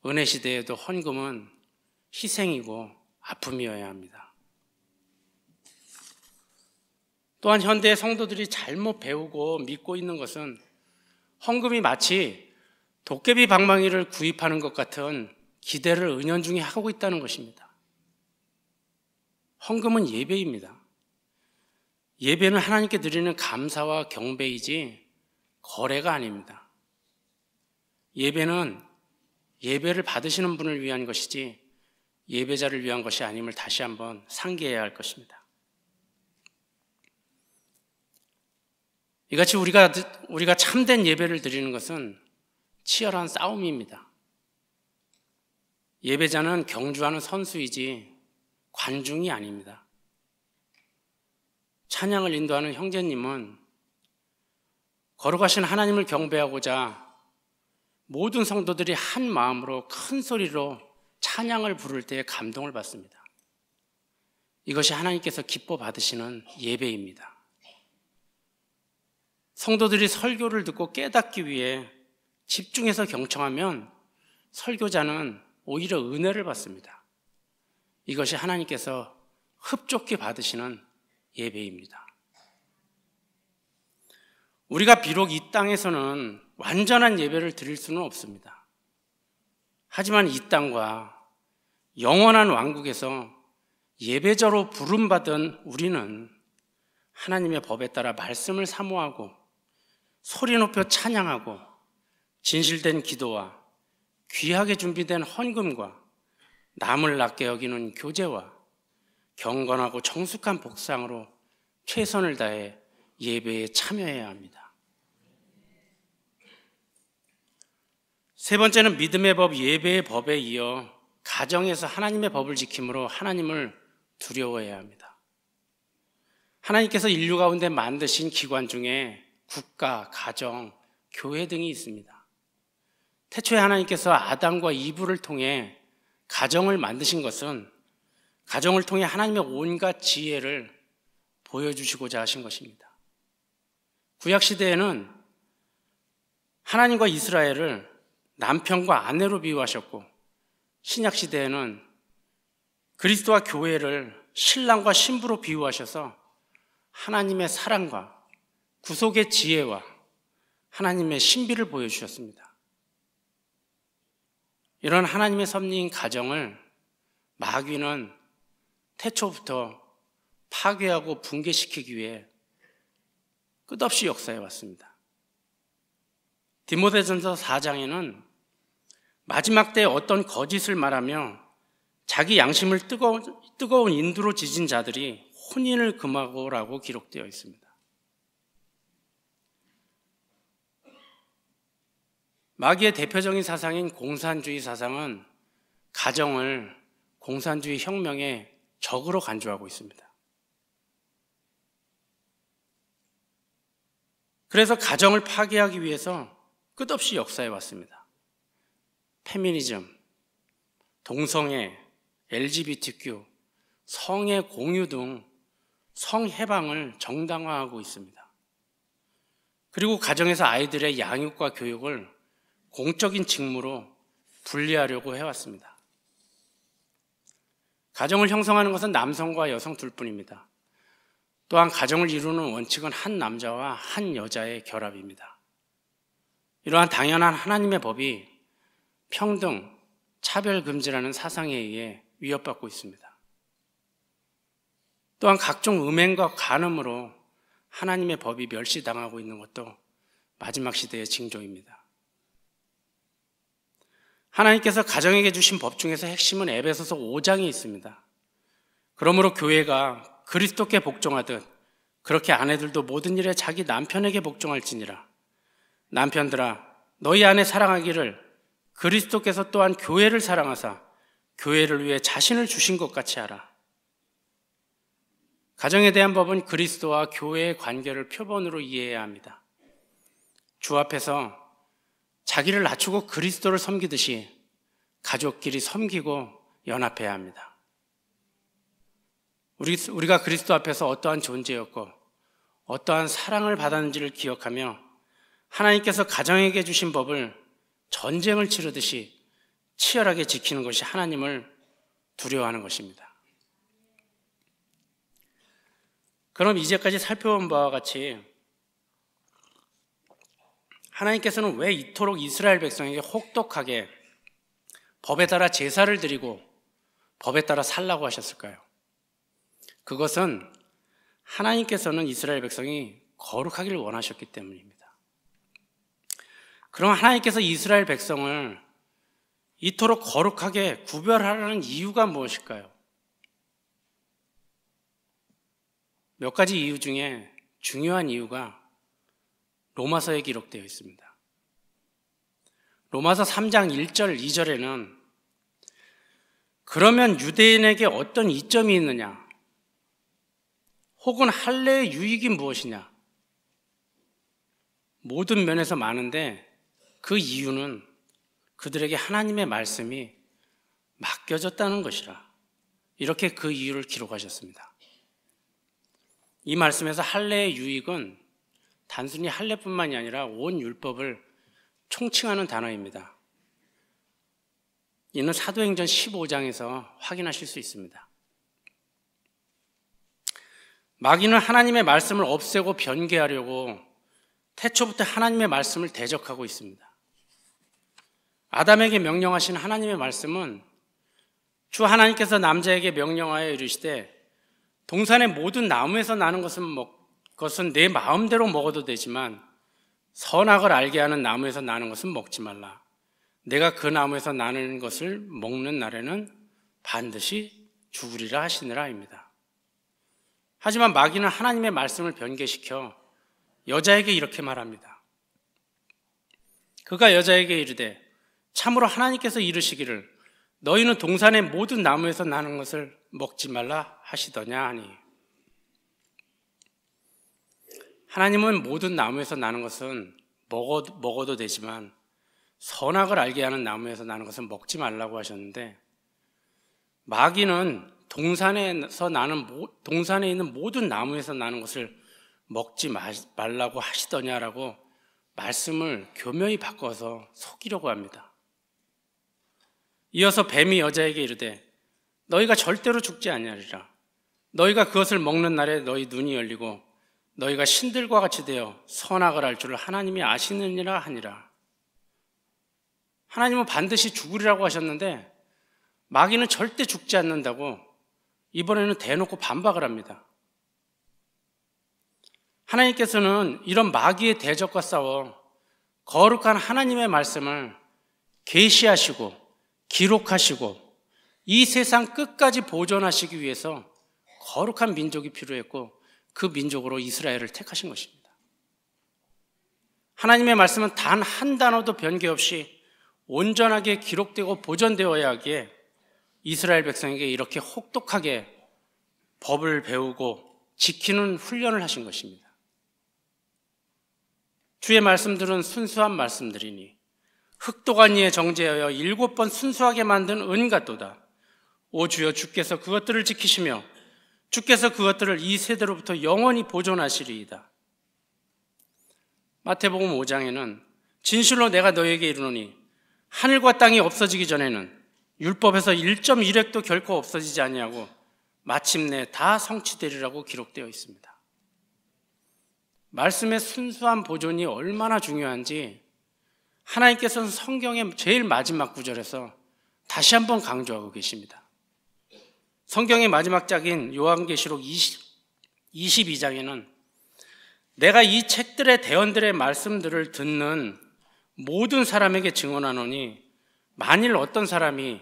A: 은혜시대에도 헌금은 희생이고 아픔이어야 합니다. 또한 현대의 성도들이 잘못 배우고 믿고 있는 것은 헌금이 마치 도깨비 방망이를 구입하는 것 같은 기대를 은연중에 하고 있다는 것입니다. 헌금은 예배입니다. 예배는 하나님께 드리는 감사와 경배이지 거래가 아닙니다. 예배는 예배를 받으시는 분을 위한 것이지 예배자를 위한 것이 아님을 다시 한번 상기해야 할 것입니다. 이같이 우리가 참된 예배를 드리는 것은 치열한 싸움입니다. 예배자는 경주하는 선수이지 관중이 아닙니다. 찬양을 인도하는 형제님은 거룩하신 하나님을 경배하고자 모든 성도들이 한 마음으로 큰 소리로 찬양을 부를 때에 감동을 받습니다. 이것이 하나님께서 기뻐 받으시는 예배입니다. 성도들이 설교를 듣고 깨닫기 위해 집중해서 경청하면 설교자는 오히려 은혜를 받습니다. 이것이 하나님께서 흡족히 받으시는 예배입니다. 우리가 비록 이 땅에서는 완전한 예배를 드릴 수는 없습니다. 하지만 이 땅과 영원한 왕국에서 예배자로 부름받은 우리는 하나님의 법에 따라 말씀을 사모하고 소리 높여 찬양하고 진실된 기도와 귀하게 준비된 헌금과 남을 낮게 여기는 교제와 경건하고 정숙한 복상으로 최선을 다해 예배에 참여해야 합니다. 세 번째는 믿음의 법, 예배의 법에 이어 가정에서 하나님의 법을 지킴으로 하나님을 두려워해야 합니다. 하나님께서 인류 가운데 만드신 기관 중에 국가, 가정, 교회 등이 있습니다. 태초에 하나님께서 아담과 이브를 통해 가정을 만드신 것은 가정을 통해 하나님의 온갖 지혜를 보여주시고자 하신 것입니다. 구약시대에는 하나님과 이스라엘을 남편과 아내로 비유하셨고 신약시대에는 그리스도와 교회를 신랑과 신부로 비유하셔서 하나님의 사랑과 구속의 지혜와 하나님의 신비를 보여주셨습니다. 이런 하나님의 섭리인 가정을 마귀는 태초부터 파괴하고 붕괴시키기 위해 끝없이 역사해 왔습니다. 디모데전서 4장에는 마지막 때에 어떤 거짓을 말하며 자기 양심을 뜨거운 인두로 지진 자들이 혼인을 금하고라고 기록되어 있습니다. 마귀의 대표적인 사상인 공산주의 사상은 가정을 공산주의 혁명의 적으로 간주하고 있습니다. 그래서 가정을 파괴하기 위해서 끝없이 역사해 왔습니다. 페미니즘, 동성애, LGBTQ, 성의 공유 등 성해방을 정당화하고 있습니다. 그리고 가정에서 아이들의 양육과 교육을 공적인 직무로 분리하려고 해왔습니다. 가정을 형성하는 것은 남성과 여성 둘뿐입니다. 또한 가정을 이루는 원칙은 한 남자와 한 여자의 결합입니다. 이러한 당연한 하나님의 법이 평등, 차별금지라는 사상에 의해 위협받고 있습니다. 또한 각종 음행과 간음으로 하나님의 법이 멸시당하고 있는 것도 마지막 시대의 징조입니다. 하나님께서 가정에게 주신 법 중에서 핵심은 에베소서 5장에 있습니다. 그러므로 교회가 그리스도께 복종하듯 그렇게 아내들도 모든 일에 자기 남편에게 복종할지니라. 남편들아 너희 아내 사랑하기를 그리스도께서 또한 교회를 사랑하사 교회를 위해 자신을 주신 것 같이 하라. 가정에 대한 법은 그리스도와 교회의 관계를 표본으로 이해해야 합니다. 주 앞에서 자기를 낮추고 그리스도를 섬기듯이 가족끼리 섬기고 연합해야 합니다. 우리가 그리스도 앞에서 어떠한 존재였고 어떠한 사랑을 받았는지를 기억하며 하나님께서 가정에게 주신 법을 전쟁을 치르듯이 치열하게 지키는 것이 하나님을 두려워하는 것입니다. 그럼 이제까지 살펴본 바와 같이 하나님께서는 왜 이토록 이스라엘 백성에게 혹독하게 법에 따라 제사를 드리고 법에 따라 살라고 하셨을까요? 그것은 하나님께서는 이스라엘 백성이 거룩하기를 원하셨기 때문입니다. 그럼 하나님께서 이스라엘 백성을 이토록 거룩하게 구별하라는 이유가 무엇일까요? 몇 가지 이유 중에 중요한 이유가 로마서에 기록되어 있습니다. 로마서 3장 1절 2절에는 그러면 유대인에게 어떤 이점이 있느냐? 혹은 할례의 유익이 무엇이냐? 모든 면에서 많은데 그 이유는 그들에게 하나님의 말씀이 맡겨졌다는 것이라. 이렇게 그 이유를 기록하셨습니다. 이 말씀에서 할례의 유익은 단순히 할례뿐만이 아니라 온 율법을 총칭하는 단어입니다. 이는 사도행전 15장에서 확인하실 수 있습니다. 마귀는 하나님의 말씀을 없애고 변개하려고 태초부터 하나님의 말씀을 대적하고 있습니다. 아담에게 명령하신 하나님의 말씀은 주 하나님께서 남자에게 명령하여 이르시되 동산의 모든 나무에서 나는 것은 내 마음대로 먹어도 되지만 선악을 알게 하는 나무에서 나는 것은 먹지 말라. 내가 그 나무에서 나는 것을 먹는 날에는 반드시 죽으리라 하시니라입니다. 하지만 마귀는 하나님의 말씀을 변개시켜 여자에게 이렇게 말합니다. 그가 여자에게 이르되 참으로 하나님께서 이르시기를 너희는 동산의 모든 나무에서 나는 것을 먹지 말라 하시더냐 하니, 하나님은 모든 나무에서 나는 것은 먹어도 되지만 선악을 알게 하는 나무에서 나는 것은 먹지 말라고 하셨는데, 마귀는 동산에 있는 모든 나무에서 나는 것을 먹지 말라고 하시더냐라고 말씀을 교묘히 바꿔서 속이려고 합니다. 이어서 뱀이 여자에게 이르되 너희가 절대로 죽지 아니하리라. 너희가 그것을 먹는 날에 너희 눈이 열리고 너희가 신들과 같이 되어 선악을 알 줄을 하나님이 아시느니라 하니라. 하나님은 반드시 죽으리라고 하셨는데 마귀는 절대 죽지 않는다고 이번에는 대놓고 반박을 합니다. 하나님께서는 이런 마귀의 대적과 싸워 거룩한 하나님의 말씀을 계시하시고 기록하시고 이 세상 끝까지 보존하시기 위해서 거룩한 민족이 필요했고 그 민족으로 이스라엘을 택하신 것입니다. 하나님의 말씀은 단 한 단어도 변개 없이 온전하게 기록되고 보존되어야 하기에 이스라엘 백성에게 이렇게 혹독하게 법을 배우고 지키는 훈련을 하신 것입니다. 주의 말씀들은 순수한 말씀들이니 흙도간 위에 정제하여 7번 순수하게 만든 은 같도다. 오 주여, 주께서 그것들을 지키시며 주께서 그것들을 이 세대로부터 영원히 보존하시리이다. 마태복음 5장에는 진실로 내가 너에게 이르노니 하늘과 땅이 없어지기 전에는 율법에서 1.1획도 결코 없어지지 아니하고 마침내 다 성취되리라고 기록되어 있습니다. 말씀의 순수한 보존이 얼마나 중요한지 하나님께서는 성경의 제일 마지막 구절에서 다시 한번 강조하고 계십니다. 성경의 마지막 장인 요한계시록 22장에는 내가 이 책들의 대언들의 말씀들을 듣는 모든 사람에게 증언하노니 만일 어떤 사람이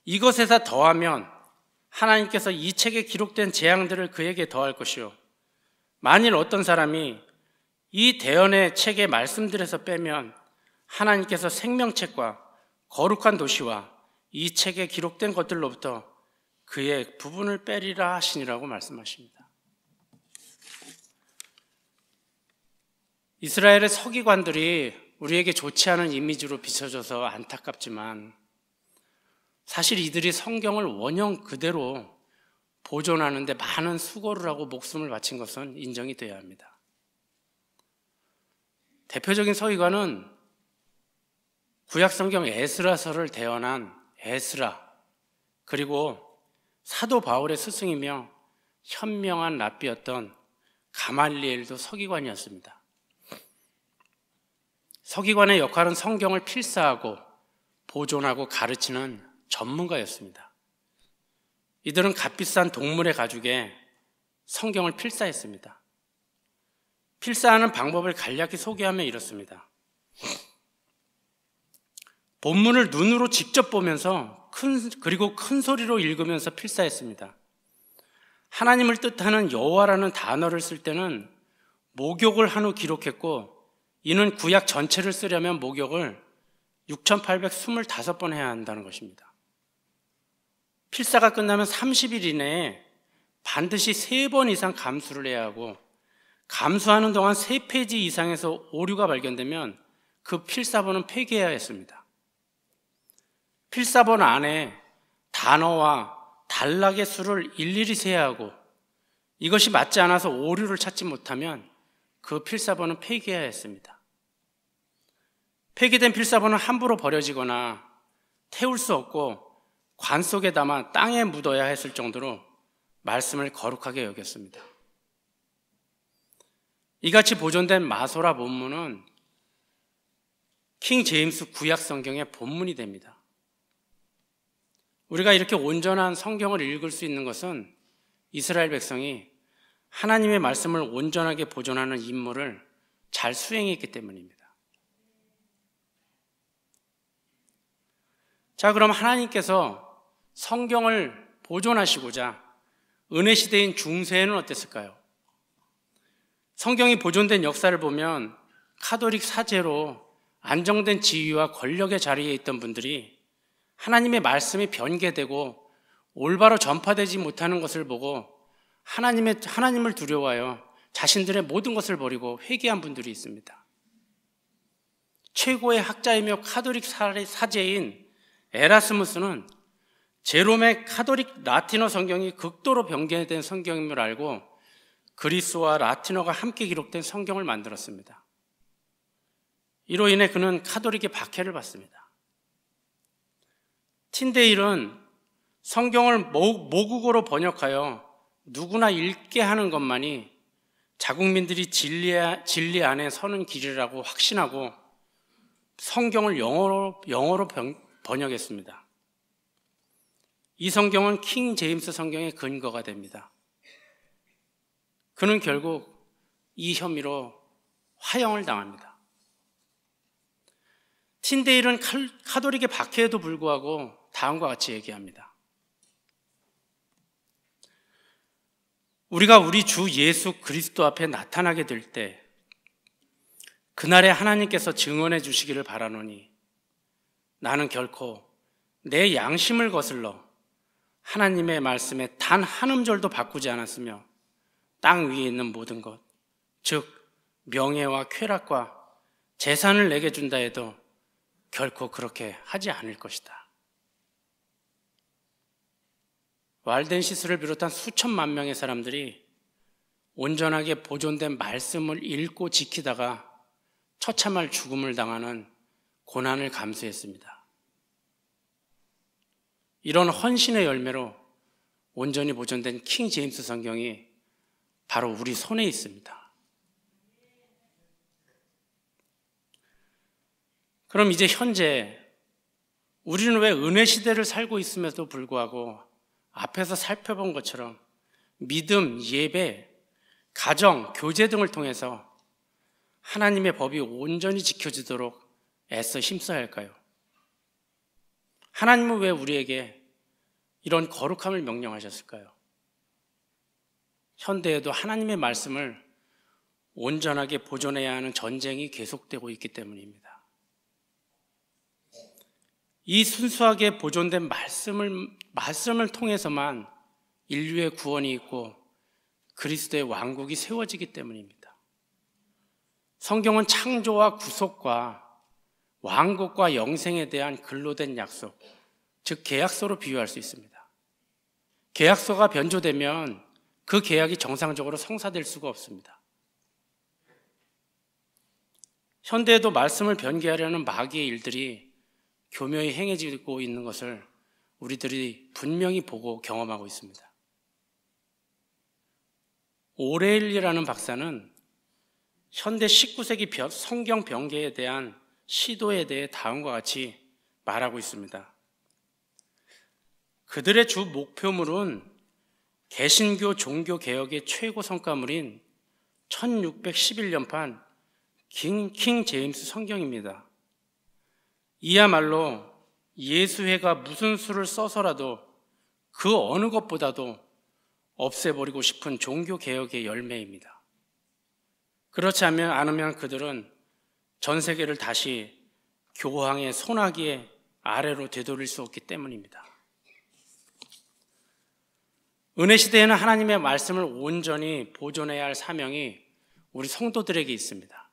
A: 이것에서 더하면 하나님께서 이 책에 기록된 재앙들을 그에게 더할 것이요, 만일 어떤 사람이 이 대언의 책의 말씀들에서 빼면 하나님께서 생명책과 거룩한 도시와 이 책에 기록된 것들로부터 그의 부분을 빼리라 하시니라고 말씀하십니다. 이스라엘의 서기관들이 우리에게 좋지 않은 이미지로 비춰져서 안타깝지만 사실 이들이 성경을 원형 그대로 보존하는 데 많은 수고를 하고 목숨을 바친 것은 인정이 돼야 합니다. 대표적인 서기관은 구약성경 에스라서를 대언한 에스라, 그리고 사도 바울의 스승이며 현명한 랍비였던 가말리엘도 서기관이었습니다. 서기관의 역할은 성경을 필사하고 보존하고 가르치는 전문가였습니다. 이들은 값비싼 동물의 가죽에 성경을 필사했습니다. 필사하는 방법을 간략히 소개하면 이렇습니다. 본문을 눈으로 직접 보면서 그리고 큰 소리로 읽으면서 필사했습니다. 하나님을 뜻하는 여호와라는 단어를 쓸 때는 목욕을 한 후 기록했고, 이는 구약 전체를 쓰려면 목욕을 6,825번 해야 한다는 것입니다. 필사가 끝나면 30일 이내에 반드시 3번 이상 감수를 해야 하고, 감수하는 동안 3페이지 이상에서 오류가 발견되면 그 필사본은 폐기해야 했습니다. 필사본 안에 단어와 단락의 수를 일일이 세야 하고, 이것이 맞지 않아서 오류를 찾지 못하면 그 필사본은 폐기해야 했습니다. 폐기된 필사본은 함부로 버려지거나 태울 수 없고 관 속에 담아 땅에 묻어야 했을 정도로 말씀을 거룩하게 여겼습니다. 이같이 보존된 마소라 본문은 킹 제임스 구약 성경의 본문이 됩니다. 우리가 이렇게 온전한 성경을 읽을 수 있는 것은 이스라엘 백성이 하나님의 말씀을 온전하게 보존하는 임무를 잘 수행했기 때문입니다. 자, 그럼 하나님께서 성경을 보존하시고자 은혜 시대인 중세에는 어땠을까요? 성경이 보존된 역사를 보면 카톨릭 사제로 안정된 지위와 권력의 자리에 있던 분들이 하나님의 말씀이 변개되고 올바로 전파되지 못하는 것을 보고 하나님을 두려워하여 자신들의 모든 것을 버리고 회개한 분들이 있습니다. 최고의 학자이며 카톨릭 사제인 에라스무스는 제롬의 카톨릭 라틴어 성경이 극도로 변개된 성경임을 알고 그리스어와 라틴어가 함께 기록된 성경을 만들었습니다. 이로 인해 그는 카톨릭의 박해를 받습니다. 틴데일은 성경을 모국어로 번역하여 누구나 읽게 하는 것만이 자국민들이 진리 안에 서는 길이라고 확신하고 성경을 영어로 번역했습니다. 이 성경은 킹 제임스 성경의 근거가 됩니다. 그는 결국 이 혐의로 화형을 당합니다. 틴데일은 카톨릭의 박해에도 불구하고 다음과 같이 얘기합니다. 우리가 우리 주 예수 그리스도 앞에 나타나게 될 때 그날에 하나님께서 증언해 주시기를 바라노니 나는 결코 내 양심을 거슬러 하나님의 말씀에 단 한 음절도 바꾸지 않았으며 땅 위에 있는 모든 것, 즉 명예와 쾌락과 재산을 내게 준다 해도 결코 그렇게 하지 않을 것이다. 왈덴시스를 비롯한 수천만 명의 사람들이 온전하게 보존된 말씀을 읽고 지키다가 처참할 죽음을 당하는 고난을 감수했습니다. 이런 헌신의 열매로 온전히 보존된 킹 제임스 성경이 바로 우리 손에 있습니다. 그럼 이제 현재 우리는 왜 은혜 시대를 살고 있음에도 불구하고 앞에서 살펴본 것처럼 믿음, 예배, 가정, 교제 등을 통해서 하나님의 법이 온전히 지켜지도록 애써 힘써야 할까요? 하나님은 왜 우리에게 이런 거룩함을 명령하셨을까요? 현대에도 하나님의 말씀을 온전하게 보존해야 하는 전쟁이 계속되고 있기 때문입니다. 이 순수하게 보존된 말씀을 통해서만 인류의 구원이 있고 그리스도의 왕국이 세워지기 때문입니다. 성경은 창조와 구속과 왕국과 영생에 대한 글로 된 약속, 즉 계약서로 비유할 수 있습니다. 계약서가 변조되면 그 계약이 정상적으로 성사될 수가 없습니다. 현대에도 말씀을 변개하려는 마귀의 일들이 교묘히 행해지고 있는 것을 우리들이 분명히 보고 경험하고 있습니다. 오레일리라는 박사는 현대 19세기 성경 변개에 대한 시도에 대해 다음과 같이 말하고 있습니다. 그들의 주 목표물은 개신교 종교개혁의 최고 성과물인 1611년판 킹 제임스 성경입니다. 이야말로 예수회가 무슨 수를 써서라도 그 어느 것보다도 없애버리고 싶은 종교개혁의 열매입니다. 그렇지 않으면 그들은 전 세계를 다시 교황의 손아귀의 아래로 되돌릴 수 없기 때문입니다. 은혜 시대에는 하나님의 말씀을 온전히 보존해야 할 사명이 우리 성도들에게 있습니다.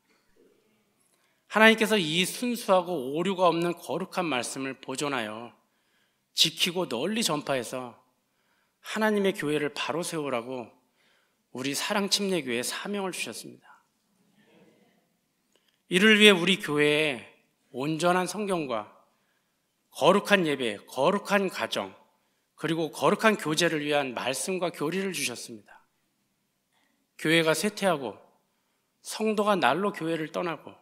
A: 하나님께서 이 순수하고 오류가 없는 거룩한 말씀을 보존하여 지키고 널리 전파해서 하나님의 교회를 바로 세우라고 우리 사랑침례교회에 사명을 주셨습니다. 이를 위해 우리 교회에 온전한 성경과 거룩한 예배, 거룩한 가정, 그리고 거룩한 교제를 위한 말씀과 교리를 주셨습니다. 교회가 쇠퇴하고 성도가 날로 교회를 떠나고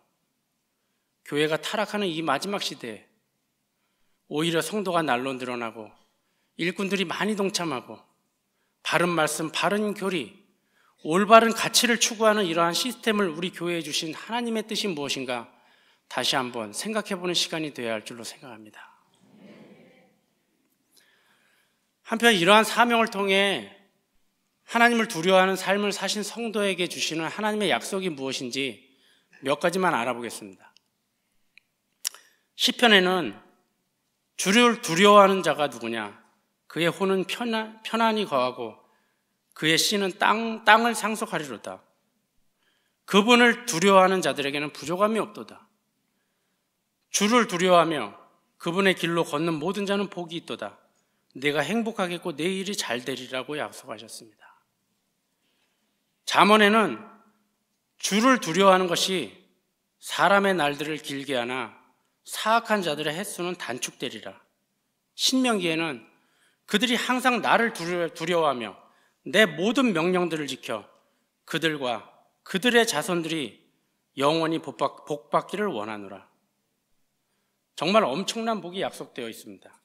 A: 교회가 타락하는 이 마지막 시대에 오히려 성도가 날로 늘어나고 일꾼들이 많이 동참하고 바른 말씀, 바른 교리, 올바른 가치를 추구하는 이러한 시스템을 우리 교회에 주신 하나님의 뜻이 무엇인가 다시 한번 생각해보는 시간이 되어야 할 줄로 생각합니다. 한편 이러한 사명을 통해 하나님을 두려워하는 삶을 사신 성도에게 주시는 하나님의 약속이 무엇인지 몇 가지만 알아보겠습니다. 시편에는 주를 두려워하는 자가 누구냐? 그의 혼은 편안히 거하고 그의 씨는 땅을 상속하리로다. 그분을 두려워하는 자들에게는 부족함이 없도다. 주를 두려워하며 그분의 길로 걷는 모든 자는 복이 있도다. 내가 행복하겠고 내 일이 잘 되리라고 약속하셨습니다. 잠언에는 주를 두려워하는 것이 사람의 날들을 길게 하나 사악한 자들의 횟수는 단축되리라. 신명기에는 그들이 항상 나를 두려워하며 내 모든 명령들을 지켜 그들과 그들의 자손들이 영원히 복받기를 원하노라. 정말 엄청난 복이 약속되어 있습니다.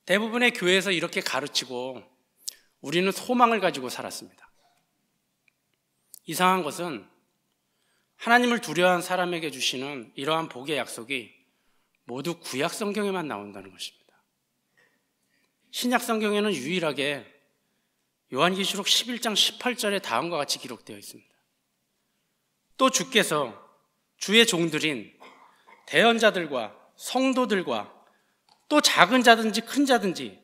A: 대부분의 교회에서 이렇게 가르치고 우리는 소망을 가지고 살았습니다. 이상한 것은 하나님을 두려워하는 사람에게 주시는 이러한 복의 약속이 모두 구약 성경에만 나온다는 것입니다. 신약 성경에는 유일하게 요한계시록 11장 18절에 다음과 같이 기록되어 있습니다. 또 주께서 주의 종들인 대언자들과 성도들과 또 작은 자든지 큰 자든지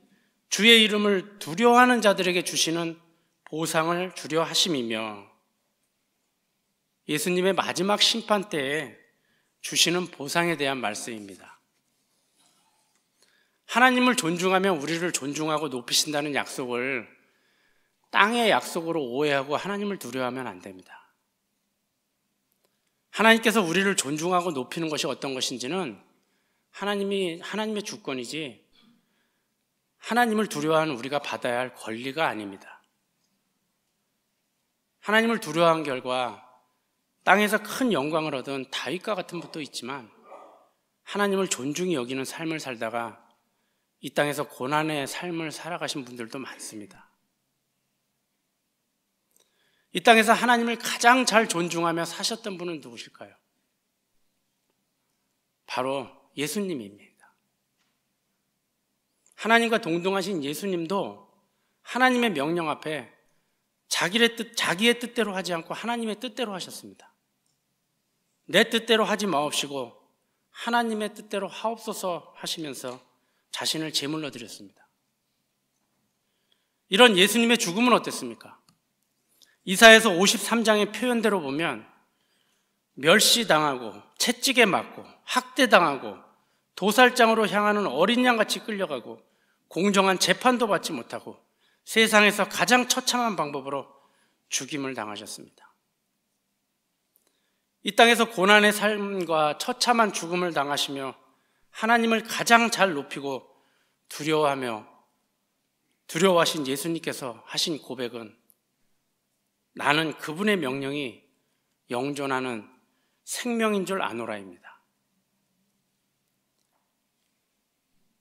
A: 주의 이름을 두려워하는 자들에게 주시는 보상을 주려 하심이며 예수님의 마지막 심판 때에 주시는 보상에 대한 말씀입니다. 하나님을 존중하면 우리를 존중하고 높이신다는 약속을 땅의 약속으로 오해하고 하나님을 두려워하면 안 됩니다. 하나님께서 우리를 존중하고 높이는 것이 어떤 것인지는 하나님의 주권이지 하나님을 두려워하는 우리가 받아야 할 권리가 아닙니다. 하나님을 두려워한 결과 땅에서 큰 영광을 얻은 다윗과 같은 분도 있지만 하나님을 존중히 여기는 삶을 살다가 이 땅에서 고난의 삶을 살아가신 분들도 많습니다. 이 땅에서 하나님을 가장 잘 존중하며 사셨던 분은 누구실까요? 바로 예수님입니다. 하나님과 동등하신 예수님도 하나님의 명령 앞에 자기의 뜻대로 하지 않고 하나님의 뜻대로 하셨습니다. 내 뜻대로 하지 마옵시고 하나님의 뜻대로 하옵소서 하시면서 자신을 제물로 드렸습니다. 이런 예수님의 죽음은 어땠습니까? 이사야서 53장의 표현대로 보면 멸시당하고 채찍에 맞고 학대당하고 도살장으로 향하는 어린 양같이 끌려가고 공정한 재판도 받지 못하고 세상에서 가장 처참한 방법으로 죽임을 당하셨습니다. 이 땅에서 고난의 삶과 처참한 죽음을 당하시며 하나님을 가장 잘 높이고 두려워하신 예수님께서 하신 고백은 나는 그분의 명령이 영존하는 생명인 줄 아노라입니다.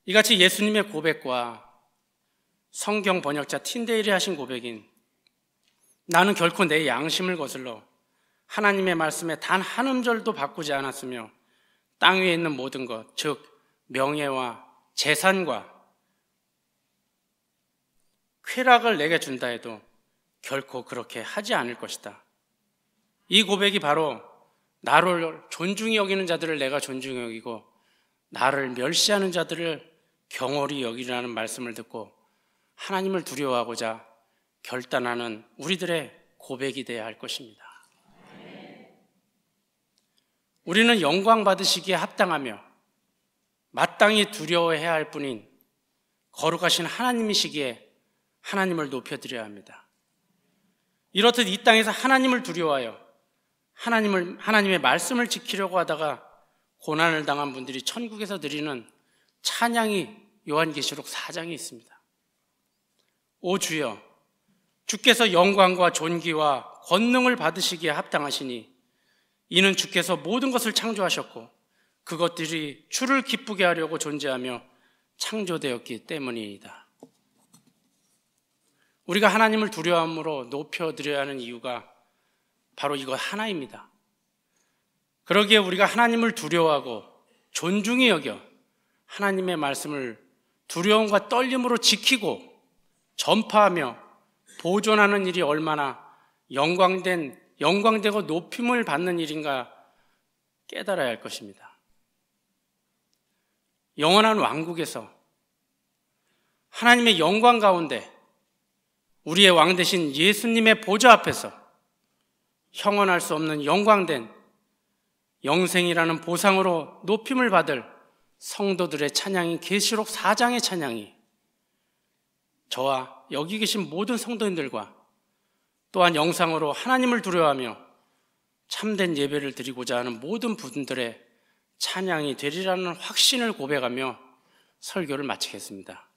A: 이같이 예수님의 고백과 성경 번역자 틴데일이 하신 고백인 나는 결코 내 양심을 거슬러 하나님의 말씀에 단 한 음절도 바꾸지 않았으며 땅 위에 있는 모든 것, 즉 명예와 재산과 쾌락을 내게 준다 해도 결코 그렇게 하지 않을 것이다. 이 고백이 바로 나를 존중히 여기는 자들을 내가 존중히 여기고 나를 멸시하는 자들을 경홀히 여기라는 말씀을 듣고 하나님을 두려워하고자 결단하는 우리들의 고백이 되어야 할 것입니다. 우리는 영광 받으시기에 합당하며 마땅히 두려워해야 할 뿐인 거룩하신 하나님이시기에 하나님을 높여드려야 합니다. 이렇듯 이 땅에서 하나님을 두려워하여 하나님의 말씀을 지키려고 하다가 고난을 당한 분들이 천국에서 드리는 찬양이 요한계시록 4장에 있습니다. 오 주여, 주께서 영광과 존귀와 권능을 받으시기에 합당하시니 이는 주께서 모든 것을 창조하셨고 그것들이 주를 기쁘게 하려고 존재하며 창조되었기 때문이다. 우리가 하나님을 두려움으로 높여드려야 하는 이유가 바로 이것 하나입니다. 그러기에 우리가 하나님을 두려워하고 존중히 여겨 하나님의 말씀을 두려움과 떨림으로 지키고 전파하며 보존하는 일이 얼마나 영광되고 높임을 받는 일인가 깨달아야 할 것입니다. 영원한 왕국에서 하나님의 영광 가운데 우리의 왕 되신 예수님의 보좌 앞에서 형언할 수 없는 영광된 영생이라는 보상으로 높임을 받을 성도들의 찬양인 계시록 4장의 찬양이 저와 여기 계신 모든 성도님들과 또한 영상으로 하나님을 두려워하며 참된 예배를 드리고자 하는 모든 분들의 찬양이 되리라는 확신을 고백하며 설교를 마치겠습니다.